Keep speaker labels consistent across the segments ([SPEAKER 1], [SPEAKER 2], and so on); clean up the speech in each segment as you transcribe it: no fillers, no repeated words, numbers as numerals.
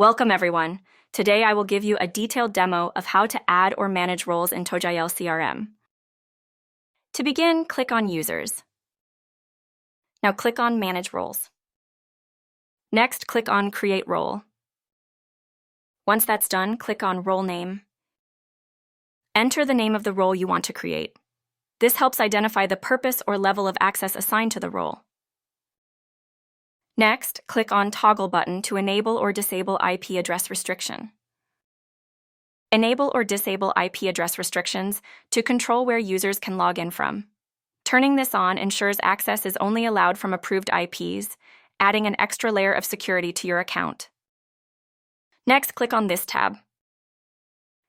[SPEAKER 1] Welcome, everyone. Today I will give you a detailed demo of how to add or manage roles in Togile CRM. To begin, click on Users. Now click on Manage Roles. Next, click on Create Role. Once that's done, click on Role Name. Enter the name of the role you want to create. This helps identify the purpose or level of access assigned to the role. Next, click on Toggle button to enable or disable IP address restriction. Enable or disable IP address restrictions to control where users can log in from. Turning this on ensures access is only allowed from approved IPs, adding an extra layer of security to your account. Next, click on this tab.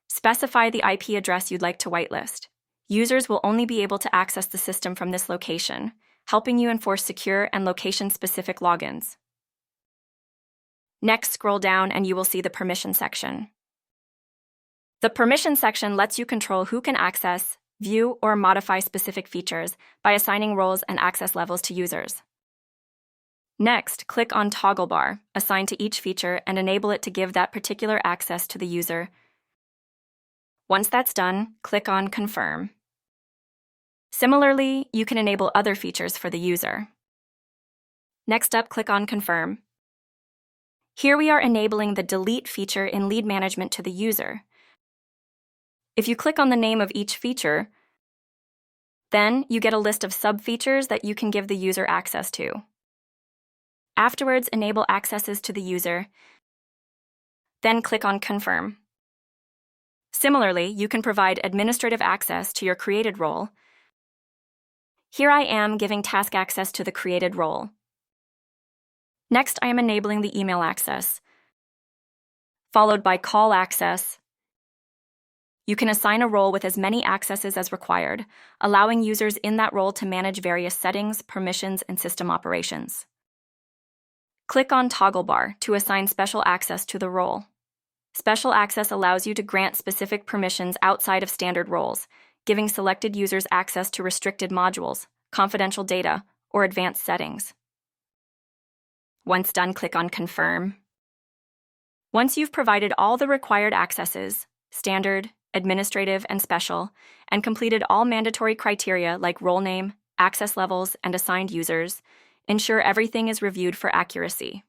[SPEAKER 1] Specify the IP address you'd like to whitelist. Users will only be able to access the system from this location, helping you enforce secure and location-specific logins. Next, scroll down and you will see the Permission section. The Permission section lets you control who can access, view, or modify specific features by assigning roles and access levels to users. Next, click on Toggle bar, assigned to each feature, and enable it to give that particular access to the user. Once that's done, click on Confirm. Similarly, you can enable other features for the user. Next up, click on Confirm. Here we are enabling the Delete feature in Lead Management to the user. If you click on the name of each feature, then you get a list of sub-features that you can give the user access to. Afterwards, enable accesses to the user, then click on Confirm. Similarly, you can provide administrative access to your created role. Here I am giving task access to the created role. Next, I am enabling the email access, followed by call access. You can assign a role with as many accesses as required, allowing users in that role to manage various settings, permissions, and system operations. Click on Toggle bar to assign special access to the role. Special access allows you to grant specific permissions outside of standard roles, giving selected users access to restricted modules, confidential data, or advanced settings. Once done, click on Confirm. Once you've provided all the required accesses, standard, administrative, and special, and completed all mandatory criteria like role name, access levels, and assigned users, ensure everything is reviewed for accuracy.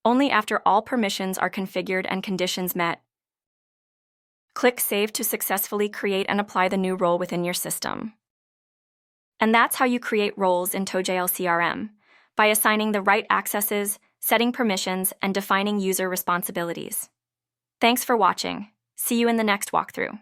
[SPEAKER 1] Only after all permissions are configured and conditions met, click Save to successfully create and apply the new role within your system. And that's how you create roles in Togile CRM, by assigning the right accesses, setting permissions, and defining user responsibilities. Thanks for watching. See you in the next walkthrough.